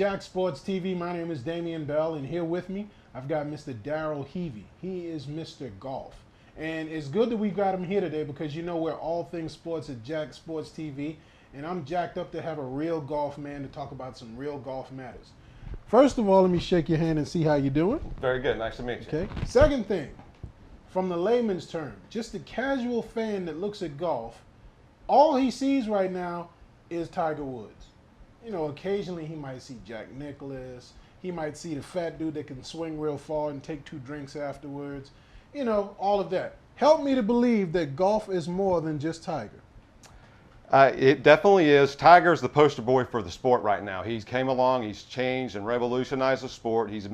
Jack Sports TV. My name is Damian Bell, and here with me, I've got Mr. Darrell Heavey. He is Mr. Golf. And it's good that we got him here today because you know we're all things sports at Jack Sports TV, and I'm jacked up to have a real golf man to talk about some real golf matters. First of all, let me shake your hand and see how you're doing. Very good. Nice to meet you. Okay. Second thing, from the layman's term, just the casual fan that looks at golf, all he sees right now is Tiger Woods. You know, occasionally he might see Jack Nicklaus. He might see the fat dude that can swing real far and take 2 drinks afterwards. You know, all of that. Help me to believe that golf is more than just Tiger. It definitely is. Tiger's the poster boy for the sport right now. He's came along, he's changed and revolutionized the sport. He's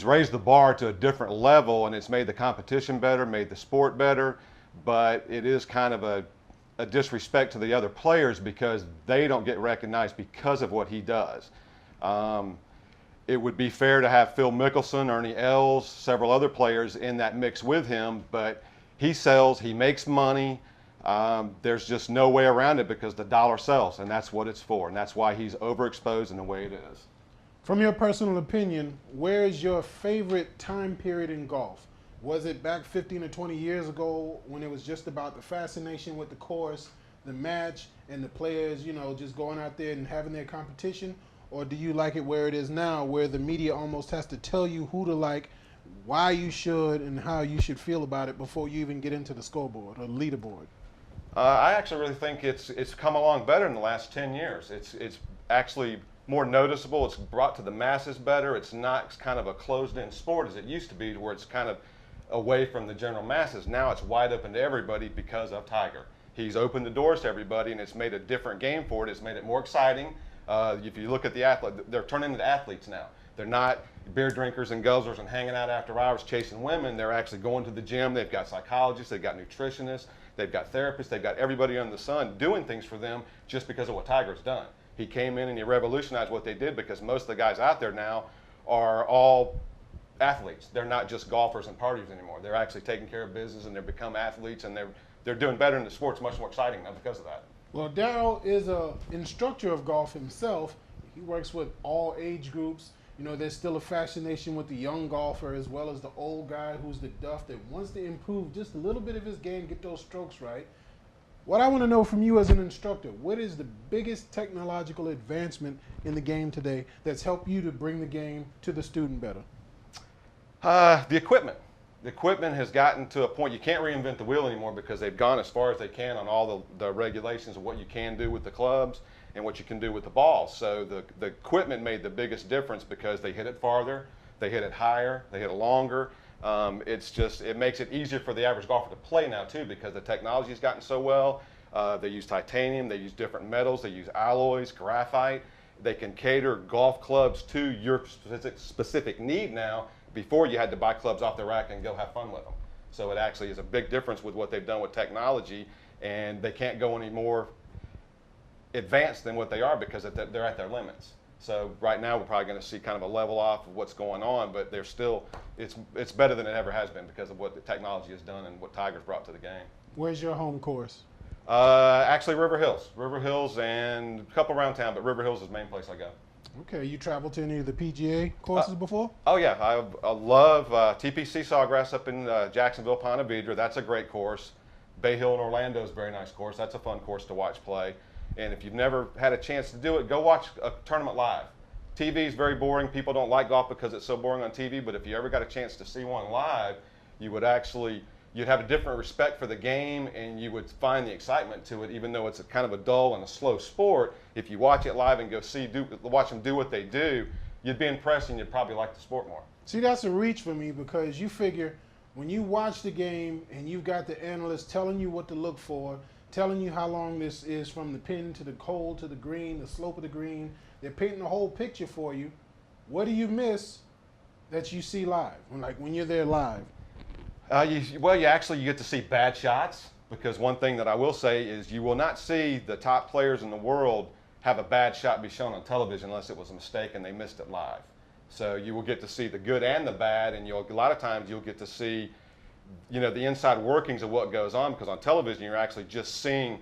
raised the bar to a different level, and it's made the competition better, made the sport better, but it is kind of a disrespect to the other players because they don't get recognized because of what he does. It would be fair to have Phil Mickelson, Ernie Els, several other players in that mix with him, but he sells, he makes money. There's just no way around it because the dollar sells, and that's what it's for, and that's why he's overexposed in the way it is. From your personal opinion, where is your favorite time period in golf? Was it back 15 or 20 years ago when it was just about the fascination with the course, the match, and the players, you know, just going out there and having their competition? Or do you like it where it is now, where the media almost has to tell you who to like, why you should, and how you should feel about it before you even get into the scoreboard or leaderboard? I actually really think it's come along better in the last 10 years. It's actually more noticeable. It's brought to the masses better. It's not kind of a closed-in sport as it used to be, where it's kind of away from the general masses. Now it's wide open to everybody because of Tiger. He's opened the doors to everybody, and it's made a different game for it. It's made it more exciting. If you look at the athlete, they're turning into athletes now. They're not beer drinkers and guzzlers and hanging out after hours chasing women. They're actually going to the gym. They've got psychologists, they've got nutritionists, they've got therapists, they've got everybody under the sun doing things for them just because of what Tiger's done. He came in and he revolutionized what they did because most of the guys out there now are all athletes. They're not just golfers and partiers anymore. They're actually taking care of business, and they've become athletes, and they're doing better in the sport. It's much more exciting now because of that. Well, Darrell is an instructor of golf himself. He works with all age groups. You know, there's still a fascination with the young golfer as well as the old guy who's the duff that wants to improve just a little bit of his game, get those strokes right. What I want to know from you as an instructor, what is the biggest technological advancement in the game today that's helped you to bring the game to the student better? The equipment. The equipment has gotten to a point you can't reinvent the wheel anymore because they've gone as far as they can on all the regulations of what you can do with the clubs and what you can do with the balls. So the equipment made the biggest difference because they hit it farther, they hit it higher, they hit it longer. It makes it easier for the average golfer to play now too because the technology has gotten so well. They use titanium, they use different metals, they use alloys, graphite. They can cater golf clubs to your specific need now. Before, you had to buy clubs off the rack and go have fun with them. So it actually is a big difference with what they've done with technology, and they can't go any more advanced than what they are because they're at their limits. So right now we're probably going to see kind of a level off of what's going on, but they're still, it's better than it ever has been because of what the technology has done and what Tiger's brought to the game. Where's your home course? Actually River Hills and a couple around town, but River Hills is the main place I go. Okay, you traveled to any of the PGA courses before? Oh yeah, I love TPC Sawgrass up in Jacksonville, Ponte Vedra. That's a great course. Bay Hill in Orlando is a very nice course. That's a fun course to watch play. And if you've never had a chance to do it, go watch a tournament live. TV is very boring. People don't like golf because it's so boring on TV, but if you ever got a chance to see one live, you'd have a different respect for the game, and you would find the excitement to it, even though it's a kind of a dull and a slow sport. If you watch it live and go watch them do what they do, you'd be impressed and you'd probably like the sport more. See, that's a reach for me because you figure when you watch the game and you've got the analysts telling you what to look for, telling you how long this is from the pin to the hole to the green, the slope of the green, they're painting the whole picture for you. What do you miss that you see live, when you're there live? You get to see bad shots, because one thing that I will say is you will not see the top players in the world have a bad shot be shown on television unless it was a mistake and they missed it live. So you will get to see the good and the bad, and a lot of times you'll get to see the inside workings of what goes on, because on television you're actually just seeing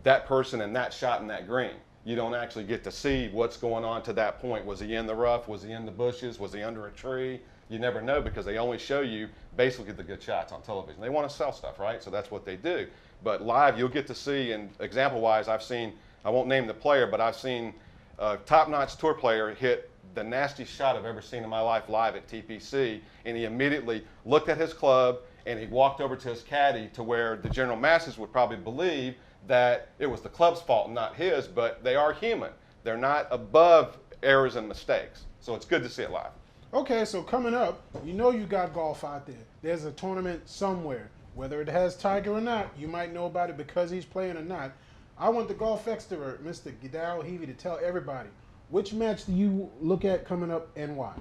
that person and that shot and that green. you don't actually get to see what's going on to that point. Was he in the rough? Was he in the bushes? Was he under a tree? You never know because they only show you basically the good shots on television. They want to sell stuff, right? So that's what they do. But live, you'll get to see, and example-wise, I've seen, I won't name the player, but I've seen a top-notch tour player hit the nastiest shot I've ever seen in my life live at TPC, and he immediately looked at his club, and he walked over to his caddy to where the general masses would probably believe that it was the club's fault, not his, but they are human. They're not above errors and mistakes. So it's good to see it live. Okay, so coming up, you know you got golf out there. There's a tournament somewhere. Whether it has Tiger or not, you might know about it because he's playing or not. I want the golf expert, Mr. Gidal Heavy, to tell everybody, which match do you look at coming up and why?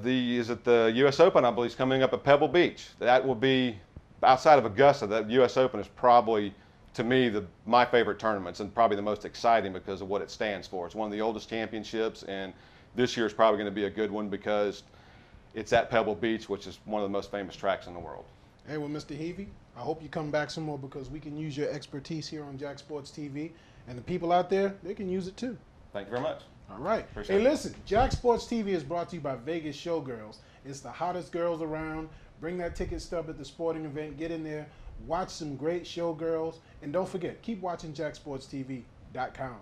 Is it the U.S. Open, I believe, is coming up at Pebble Beach. That will be, outside of Augusta, that U.S. Open is probably, to me, my favorite tournaments and probably the most exciting because of what it stands for. It's one of the oldest championships, and this year is probably going to be a good one because it's at Pebble Beach, which is one of the most famous tracks in the world. Hey, well, Mr. Heavy, I hope you come back some more because we can use your expertise here on Jack Sports TV, and the people out there, they can use it too. Thank you very much. All right. Appreciate Hey, it. listen, Jack Sports TV is brought to you by Vegas Showgirls. It's the hottest girls around. Bring that ticket stub at the sporting event. Get in there. Watch some great showgirls. And don't forget, keep watching JacksportsTV.com.